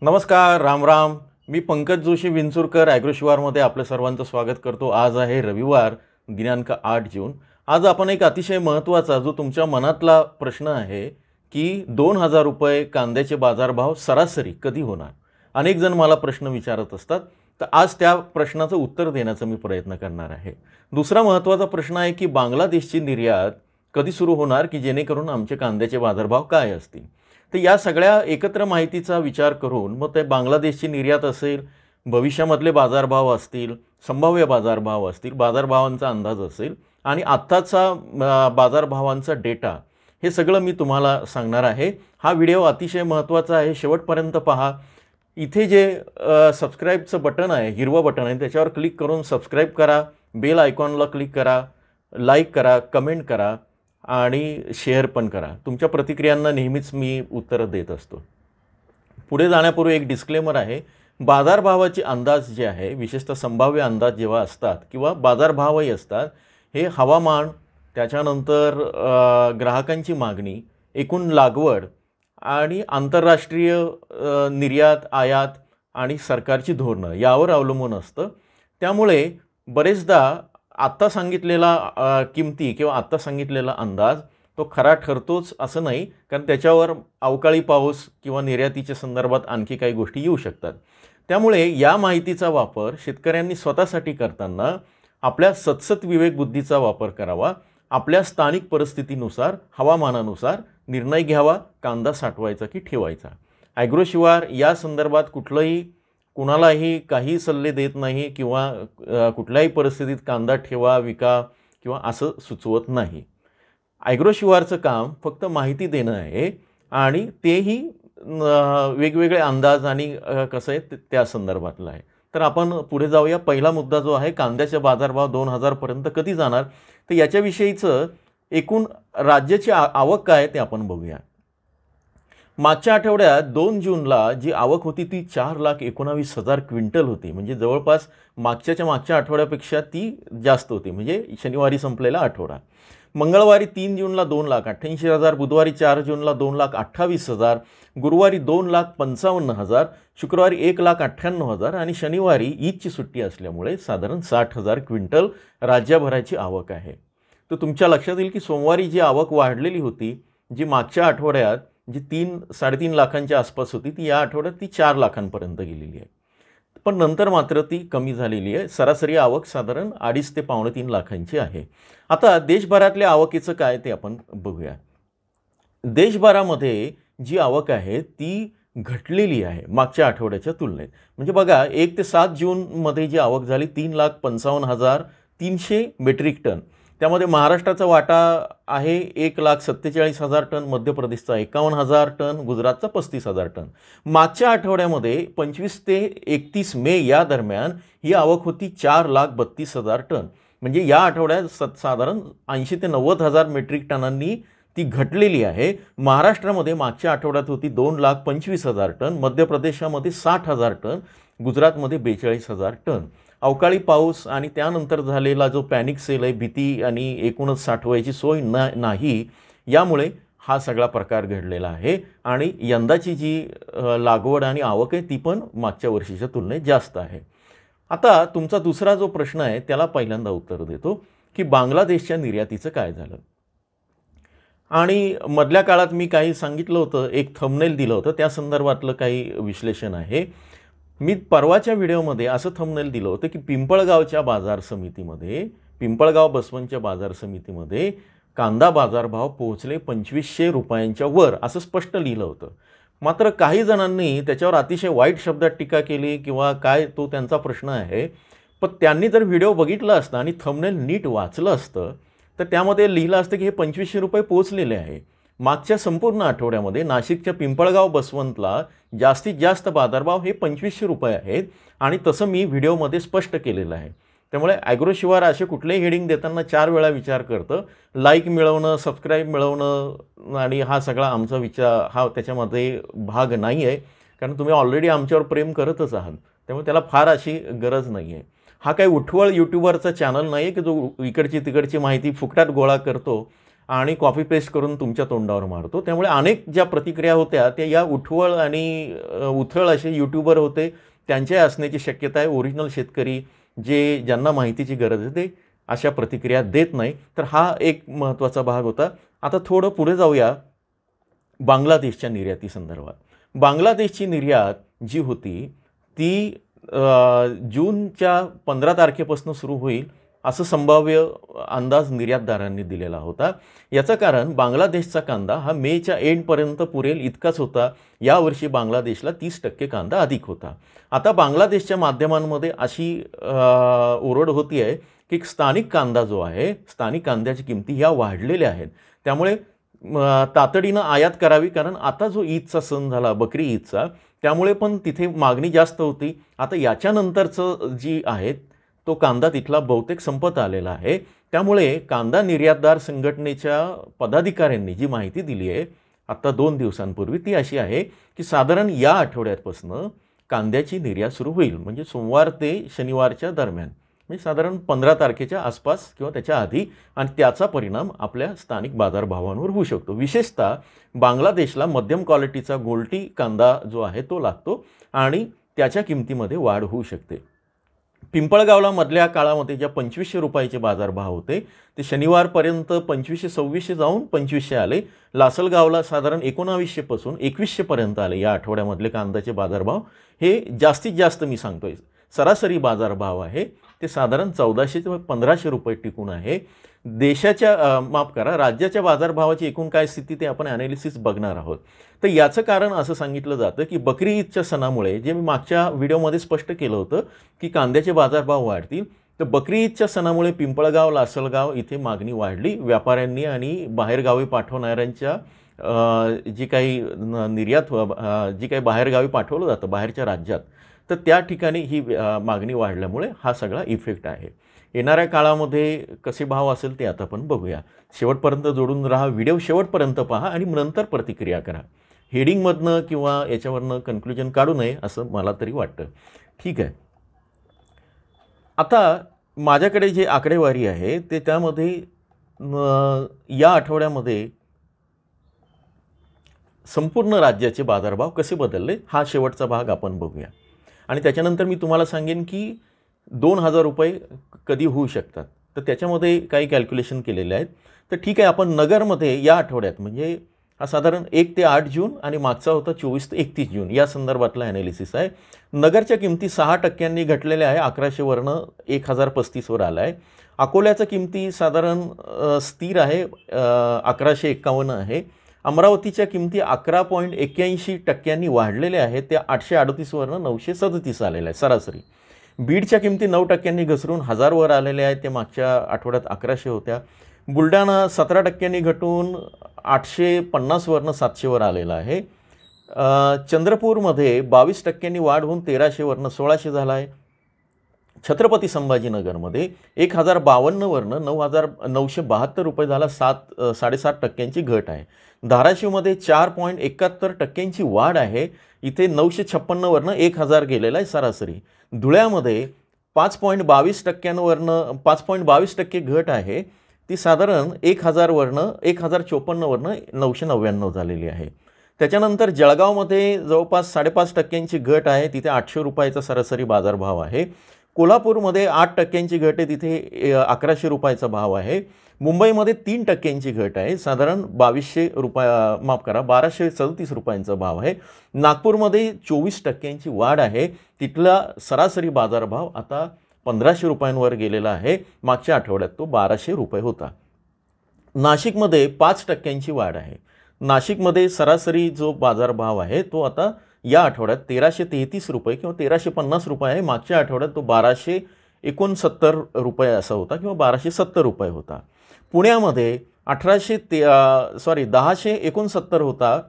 नमस्कार, राम राम. मी पंकज जोशी विंचुरकर ॲग्रोशिवारमध्ये आपल्या सर्वांचं स्वागत करतो. आज आहे रविवार दिनांक 8 जून. आज आपण एक अतिशय महत्त्वाचा जो तुमच्या मनातला प्रश्न आहे की 2000 रुपये कांद्याचे बाजारभाव सरासरी कधी होणार. अनेक जण मला प्रश्न विचारत असतात, तर आज त्या प्रश्नाचं उत्तर देण्याचा मी प्रयत्न करणार आहे. दुसरा महत्त्वाचा प्रश्न आहे की बांगलादेशची निर्यात कधी सुरू होणार की जेणेकरून आमचे कांद्याचे बाजारभाव काय असतील. तर या सगळ्या एकत्र माहितीचा विचार करून मग ते बांगलादेशची निर्यात असेल, भविष्यामधले बाजारभाव असतील, संभाव्य बाजारभाव असतील, बाजारभावांचा अंदाज असेल आणि आत्ताचा बाजारभावांचा डेटा, हे सगळं मी तुम्हाला सांगणार आहे. हा व्हिडिओ अतिशय महत्त्वाचा आहे, शेवटपर्यंत पहा. इथे जे सबस्क्राईबचं बटन आहे, हिरवं बटन आहे, त्याच्यावर क्लिक करून सबस्क्राईब करा, बेल आयकॉनला क्लिक करा, लाईक करा, कमेंट करा आणि शेअर पण करा. तुमच्या प्रतिक्रियांना नेहमीच मी उत्तरं देत असतो. पुढे जाण्यापूर्वी एक डिस्क्लेमर आहे. बाजारभावाचे अंदाज जे आहे, विशेषतः संभाव्य अंदाज जेव्हा असतात किंवा बाजारभावही असतात, हे हवामान, त्याच्यानंतर ग्राहकांची मागणी, एकूण लागवड आणि आंतरराष्ट्रीय निर्यात, आयात आणि सरकारची धोरणं यावर अवलंबून असतं. त्यामुळे बरेचदा आत्ता सांगितलेला किमती किंवा आत्ता सांगितलेला अंदाज तो खरा ठरतोच असं नाही, कारण त्याच्यावर अवकाळी पाऊस किंवा निर्यातीच्या संदर्भात आणखी काही गोष्टी येऊ शकतात. त्यामुळे या माहितीचा वापर शेतकऱ्यांनी स्वतःसाठी करताना आपल्या सतसत विवेकबुद्धीचा वापर करावा. आपल्या स्थानिक परिस्थितीनुसार, हवामानानुसार निर्णय घ्यावा, कांदा साठवायचा की ठेवायचा. ॲग्रोशिवार या संदर्भात कुणालाही काही सल्ले देत नाही किंवा कुठल्याही परिस्थितीत कांदा ठेवा, विका किंवा असं सुचवत नाही. ॲग्रोशिवारचं काम फक्त माहिती देणं आहे आणि तेही वेगवेगळे अंदाज आणि कसं आहे त्या संदर्भातलं आहे. तर आपण पुढे जाऊया. पहिला मुद्दा जो आहे, कांद्याचे बाजारभाव 2000पर्यंत कधी जाणार, तर याच्याविषयीचं एकूण राज्याची आवक काय ते आपण बघूया. मागच्या आठवड्यात 2 जूनला जी आवक होती ती 4,19,000 क्विंटल होती. म्हणजे जवळपास मागच्या आठवड्यापेक्षा ती जास्त होती, म्हणजे शनिवारी संपलेला आठवडा. मंगळवारी 3 जूनला 2,88,000, बुधवारी 4 जूनला 2,28,000, गुरुवारी 2,55,000, शुक्रवारी 1,98,000 आणि शनिवारी ईदची सुट्टी असल्यामुळे साधारण 60,000 क्विंटल राज्यभराची आवक आहे. तर तुमच्या लक्षात येईल की सोमवारी जी आवक वाढलेली होती, जी मागच्या आठवड्यात जी 3-3.5 लाखांच्या आसपास होती, ती या आठवड्यात ती 4 लाखांपर्यंत गेलेली आहे. पण नंतर मात्र ती कमी झालेली आहे. सरासरी आवक साधारण 2.5 ते 3.5 लाखांची आहे. आता देशभरातल्या आवकीचं काय ते आपण बघूया. देशभरामध्ये जी आवक आहे ती घटलेली आहे मागच्या आठवड्याच्या तुलनेत. म्हणजे बघा, 1 ते 7 जूनमध्ये जी आवक झाली 3,55,300 मेट्रिक टन. त्यामध्ये महाराष्ट्राचा वाटा आहे 1,47,000 टन, मध्य प्रदेशचा 51,000 टन, गुजरातचा 35,000 टन. मागच्या आठवड्यामध्ये 25 ते 31 मे या दरम्यान ही आवक होती 4,32,000 टन. म्हणजे या आठवड्यात साधारण 80 ते 90,000 मेट्रिक टनांनी ती घटलेली आहे. महाराष्ट्रामध्ये मागच्या आठवड्यात होती 2,25,000 टन, मध्य प्रदेशामध्ये 60,000 टन, गुजरातमध्ये 42,000 टन. अवकाळी पाऊस आणि त्यानंतर झालेला जो पॅनिक सेल आहे, भीती आणि एकूणच साठवायची सोय नाही, यामुळे हा सगळा प्रकार घडलेला आहे. आणि यंदाची जी लागवड आणि आवक आहे ती पण मागच्या वर्षीच्या तुलनेत जास्त आहे. आता तुमचा दुसरा जो प्रश्न आहे त्याला पहिल्यांदा उत्तर देतो की बांगलादेशच्या निर्यातीचं काय झालं. आणि मधल्या काळात मी काही सांगितलं होतं, एक थंबनेल दिलं होतं, त्या संदर्भातलं काही विश्लेषण आहे. मी परवाच्या व्हिडिओमध्ये असं थंबनेल दिलं होतं की पिंपळगावच्या बाजार समितीमध्ये, पिंपळगाव बसवंतच्या बाजार समितीमध्ये कांदा बाजारभाव पोहोचले 2,500 रुपयांच्या वर, असं स्पष्ट लिहिलं होतं. मात्र काही जणांनी त्याच्यावर अतिशय वाईट शब्दात टीका केली किंवा काय, तो त्यांचा प्रश्न आहे. पण त्यांनी जर व्हिडिओ बघितला असता आणि थंबनेल नीट वाचलं असतं तर त्यामध्ये लिहिलं असतं की हे 2,500 रुपये पोहोचलेले आहे. मागच्या संपूर्ण आठवड्यामध्ये नाशिकच्या पिंपळगाव बसवंतला जास्तीत जास्त बाजारभाव हे 2,500 रुपये आहेत आणि तसं मी व्हिडिओमध्ये स्पष्ट केलेलं आहे. त्यामुळे ॲग्रोशिवार असे कुठलेही हेडिंग देताना 4 वेळा विचार करतं. लाईक मिळवणं, सबस्क्राईब मिळवणं आणि हा सगळा आमचा हा त्याच्यामध्ये भाग नाही आहे, कारण तुम्ही ऑलरेडी आमच्यावर प्रेम करतच आहात. त्यामुळे त्याला फार अशी गरज नाही आहे. हा काही उठवळ यूट्यूबरचा चॅनल नाही आहे की जो इकडची तिकडची माहिती फुकटात गोळा करतो आणि कॉपी पेस्ट करून तुमच्या तोंडावर मारतो. त्यामुळे अनेक ज्या प्रतिक्रिया होत्या त्या या उठवळ आणि उथळ असे यूट्यूबर होते, त्यांच्या असण्याची शक्यता आहे. ओरिजिनल शेतकरी ज्यांना माहितीची गरज आहे ते अशा प्रतिक्रिया देत नाही. तर हा एक महत्त्वाचा भाग होता. आता थोडं पुढे जाऊया बांगलादेशच्या निर्याती संदर्भात. बांगलादेशची निर्यात जी होती ती जूनच्या 15 तारखेपासून सुरू होईल असं संभाव्य अंदाज निर्यातदारांनी दिलेला होता. याचं कारण बांगलादेशचा कांदा हा मेच्या एंडपर्यंत पुरेल इतकाच होता. यावर्षी बांगलादेशला 30% कांदा अधिक होता. आता बांगलादेशच्या माध्यमांमध्ये अशी ओरड होती आहे की स्थानिक कांदा जो आहे, स्थानिक कांद्याची किमती ह्या वाढलेल्या आहेत. त्यामुळे तातडीनं आयात करावी, कारण आता जो ईदचा सण झाला, बकरी ईदचा, त्यामुळे पण तिथे मागणी जास्त होती. आता याच्यानंतरचं जी आहे तो कांदा तिथला बहुतेक संपत आलेला आहे. त्यामुळे कांदा निर्यातदार संघटनेच्या पदाधिकाऱ्यांनी जी माहिती दिली आहे आता 2 दिवसांपूर्वी ती अशी आहे की साधारण या आठवड्यापासून कांद्याची निर्यात सुरू होईल. म्हणजे सोमवार ते शनिवारच्या दरम्यान, म्हणजे साधारण 15 तारखेच्या आसपास किंवा त्याच्या आधी, आणि त्याचा परिणाम आपल्या स्थानिक बाजारभावांवर होऊ शकतो. विशेषतः बांगलादेशला मध्यम क्वालिटीचा गोल्टी कांदा जो आहे तो लागतो आणि त्याच्या किमतीमध्ये वाढ होऊ शकते. पिंपळगावला मधल्या काळामध्ये ज्या 2500 रुपयाचे बाजारभाव होते ते शनिवारपर्यंत 2500-2600 जाऊन 2500 आले. लासलगावला साधारण 1900 पासून 2100 पर्यंत आले. या आठवड्यामधले कांद्याचे बाजारभाव हे जास्तीत जास्त मी सांगतोय सरासरी बाजारभाव आहे ते साधारण 1400 ते 1500 रुपये टिकून आहे. राज्याच्या बाजारभावाची एकूण काय स्थिती ते आपण ॲनालिसिस बघणार आहोत. तर याचं कारण असं सांगितलं जातं की बकरी ईदच्या सणामुळे, जे मी मागच्या व्हिडिओमध्ये स्पष्ट केलं होतं की कांद्याचे बाजारभाव वाढतील, तर बकरी ईदच्या सणामुळे पिंपळगाव, लासलगाव इथे मागणी वाढली. व्यापाऱ्यांनी आणि बाहेरगावी पाठवणाऱ्यांच्या जी काही जी काही बाहेरगावी पाठवलं जातं बाहेरच्या राज्यात, तर त्या ठिकाणी ही मागणी वाढल्यामुळे हा सगळा इफेक्ट आहे. येणाऱ्या काळामध्ये कसे भाव असेल ते आता आपण बघूया. शेवटपर्यंत जोडून राहा, व्हिडिओ शेवटपर्यंत पहा आणि नंतर प्रतिक्रिया करा. हेडिंगमधनं किंवा याच्यावरनं कन्क्लुजन काढू नये असं मला तरी वाटतं. ठीक आहे. आता माझ्याकडे जे आकडेवारी आहे ते त्यामध्ये या आठवड्यामध्ये संपूर्ण राज्याचे बाजारभाव कसे बदलले हा शेवटचा भाग आपण बघूया. आणि त्याच्यानंतर मी तुम्हाला सांगेन की 2000 रुपये कधी होऊ शकतात. तर त्याच्यामध्ये काही कॅल्क्युलेशन केलेले आहेत. तर ठीक आहे, आपण नगरमध्ये या आठवड्यात, म्हणजे हा साधारण 1 ते 8 जून आणि मागचा होता 24 ते 31 जून या संदर्भातला ॲनालिसिस आहे. नगरच्या किमती 6% घटलेल्या आहे. 1100वरनं 1035वर आला आहे. अकोल्याच्या किमती साधारण स्थिर आहे, 1151 आहे. अमरावतीच्या किमती 11.81% वाढलेल्या आहेत. त्या 838वरनं 937 आलेल्या आहे सरासरी. बीडच्या किमती 9% घसरून 1000वर आलेल्या आहेत. ते मागच्या आठवड्यात 1100 होत्या. बुलढाणा 17% घटून 850वरनं 700वर आलेला आहे. चंद्रपूरमध्ये 22% वाढ होऊन 1300वरनं 1600 झाला आहे. छत्रपती संभाजीनगरमध्ये 1052वरनं 9972 रुपये झाला, 7.5% घट आहे. धाराशिवमध्ये 4.71% वाढ आहे. इथे 956वरनं 1000 गेलेला आहे सरासरी. धुळ्यामध्ये 5.22% घट आहे. ती साधारण 1000वरनं 1054वरनं 999 झालेली आहे. त्याच्यानंतर जळगावमध्ये जवळपास 5.5% घट आहे. तिथे 800 रुपयाचा सरासरी बाजारभाव आहे. कोल्हापूरमध्ये 8% घट आहे. तिथे 1100 रुपयाचा भाव आहे. मुंबईमध्ये 3% घट आहे. साधारण 1237 रुपयांचा भाव आहे. नागपूरमध्ये 24% वाढ आहे. तिथला सरासरी बाजारभाव आता 1500 रुपयांवर गेलेला आहे. मागच्या आठवड्यात तो 1200 रुपये होता. नाशिकमध्ये 5% वाढ आहे. नाशिकमध्ये सरासरी जो बाजारभाव आहे तो आता या आठवड्यात 1333 रुपये किंवा 1350 रुपये आहे. मागच्या आठवड्यात तो 1269 रुपये असा होता किंवा 1270 रुपये होता. पुण्यामध्ये 1069 होता.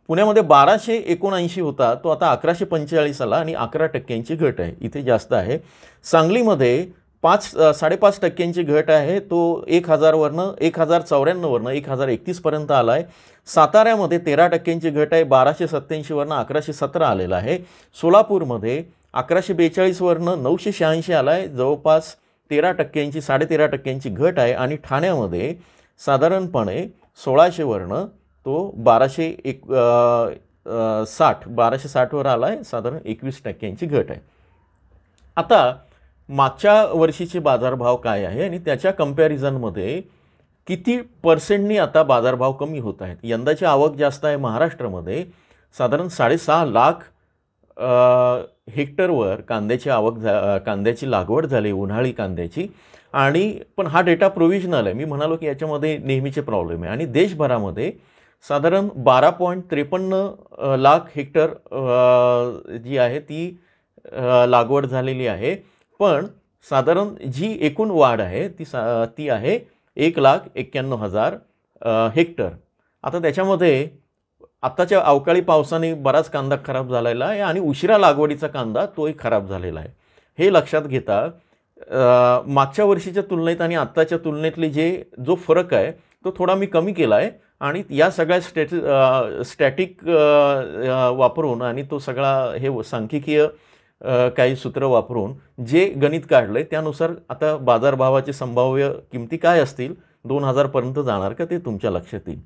पुण्यामध्ये 1279 होता, तो आता 1145 आला आणि 11% घट आहे. इथे जास्त आहे. सांगलीमध्ये 5.5% घट आहे. तो 1000वरनं 1094वरनं 1031 पर्यंत आला आहे. साताऱ्यामध्ये 13% घट आहे. 1287वरनं 1117 आलेला आहे. सोलापूरमध्ये 1142वरनं 986 आला आहे. जवळपास 13%, 13.5% घट आहे आणि ठाण्यामध्ये साधारणपणे 1600वरनं तो 1260वर आला आहे, साधारण 21% घट आहे. आता मागच्या वर्षीचे बाजारभाव काय आहे आणि त्याच्या कंपॅरिझनमध्ये किती पर्सेंटनी आता बाजारभाव कमी होत आहेत. यंदाची आवक जास्त आहे महाराष्ट्रामध्ये, साधारण 6.5 लाख हेक्टरवर कांद्याची कांद्याची लागवड झाली, उन्हाळी कांद्याची. आणि पण हा डेटा प्रोव्हिजनल आहे. मी म्हणालो की याच्यामध्ये नेहमीचे प्रॉब्लेम आहे. आणि देशभरामध्ये साधारण 12.53 लाख हेक्टर जी आहे ती लागवड झालेली आहे. पण साधारण जी एकूण वाढ आहे ती आहे 1,91,000 हेक्टर. आता त्याच्यामध्ये आत्ताच्या अवकाळी पावसाने बराच कांदा खराब झालेला आहे आणि उशिरा लागवडीचा कांदा तोही खराब झालेला आहे. हे लक्षात घेता मागच्या वर्षीच्या तुलनेत आणि आत्ताच्या तुलनेतली जो फरक आहे तो थोडा मी कमी केला आहे. आणि या सगळ्या स्टॅटिक वापरून आणि तो सगळा हे सांख्यिकीय काही सूत्र वापरून जे गणित काढलं आहे त्यानुसार आता बाजारभावाचे संभाव्य किमती काय असतील, 2000 पर्यंत जाणार का ते तुमच्या लक्षात येईल.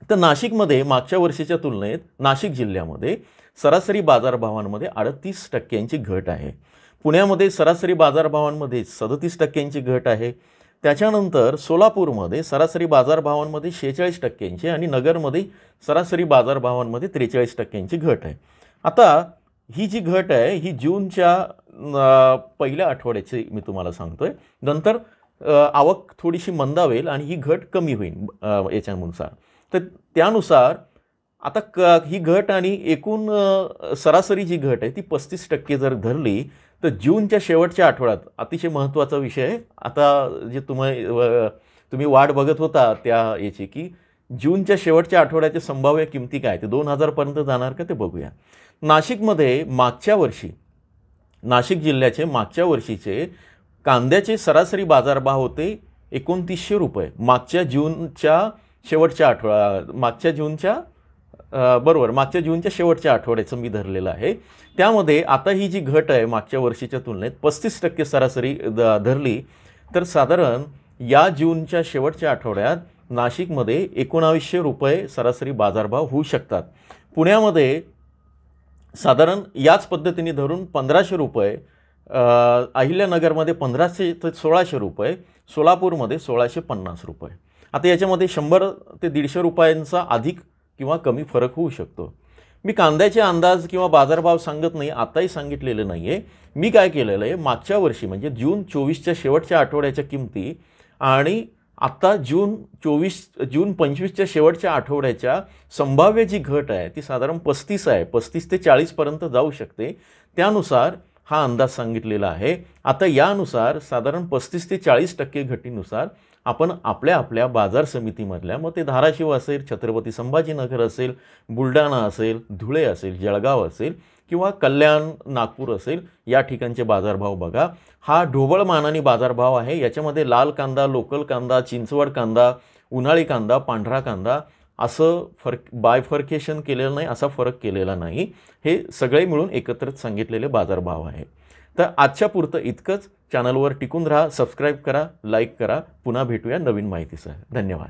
तर नाशिकमध्ये मागच्या वर्षीच्या तुलनेत नाशिक जिल्ह्यामध्ये सरासरी बाजारभावांमध्ये 38% घट आहे. पुण्यामध्ये सरासरी बाजारभावांमध्ये 37% घट आहे. त्याच्यानंतर सोलापूरमध्ये सरासरी बाजारभावांमध्ये 46% आणि नगरमध्ये सरासरी बाजारभावांमध्ये 43% घट आहे. आता ही जी घट आहे ही जूनच्या पहिल्या आठवड्याची मी तुम्हाला सांगतोय. नंतर आवक थोडीशी मंदावेल आणि ही घट कमी होईल याच्यानुसार. तर त्यानुसार आता ही घट आणि एकूण सरासरी जी घट आहे ती 35% जर धरली तर जूनच्या शेवटच्या आठवड्यात अतिशय महत्त्वाचा विषय आहे. आता जे तुम्ही वाट बघत होता त्या याची की जूनच्या शेवटच्या आठवड्याचे संभाव्य किमती काय, ते 2000 पर्यंत जाणार का ते बघूया. नाशिकमध्ये नाशिक जिल्ह्याचे मागच्या वर्षीचे कांद्याचे सरासरी बाजारभाव होते 2900 रुपये. मागच्या जूनच्या शेवटच्या आठवड्याचं मी धरलेलं आहे. त्यामध्ये आता ही जी घट आहे मागच्या वर्षीच्या तुलनेत 35% सरासरी धरली तर साधारण या जूनच्या शेवटच्या आठवड्यात नाशिकमध्ये 1900 रुपये सरासरी बाजारभाव होऊ शकतात. पुण्यामध्ये साधारण याच पद्धतीने धरून 1500 रुपये, अहिल्यानगरमध्ये 1500 ते 1600 रुपये, सोलापूरमध्ये 1650 रुपये. आता याच्यामध्ये 100 ते 150 रुपयांचा अधिक किंवा कमी फरक होऊ शकतो. मी कांद्याचे अंदाज किंवा बाजारभाव सांगत नाही, आताही सांगितलेलं नाही आहे. मी काय केलेलं आहे, मागच्या वर्षी म्हणजे जून 24च्या शेवटच्या आठवड्याच्या किमती आणि आत्ता जून 25च्या शेवटच्या आठवड्याच्या संभाव्य जी घट आहे ती साधारण 35 आहे, 35 ते 40 पर्यंत जाऊ शकते. त्यानुसार हा अंदाज सांगितलेला आहे. आता यानुसार साधारण 35 ते 40% घटीनुसार आपण आपल्या बाजार समितीमधल्या, मग ते धाराशिव असेल, छत्रपती संभाजीनगर असेल, बुलढाणा असेल, धुळे असेल, जळगाव असेल किंवा कल्याण, नागपूर असेल, या ठिकाणचे बाजारभाव बघा. हा ढोबळ मानाने बाजारभाव आहे. याच्यामध्ये लाल कांदा, लोकल कांदा, चिंचवड कांदा, उन्हाळी कांदा, पांढरा कांदा असं बायफर्केशन केलेलं नाही, असा फरक केलेला नाही. हे सगळे मिळून एकत्रित सांगितलेले बाजारभाव आहे. तर आजच्या पुरतं इतकंच. चॅनलवर टिकून राहा, सबस्क्राईब करा, लाईक करा. पुन्हा भेटूया नवीन माहितीसह. धन्यवाद.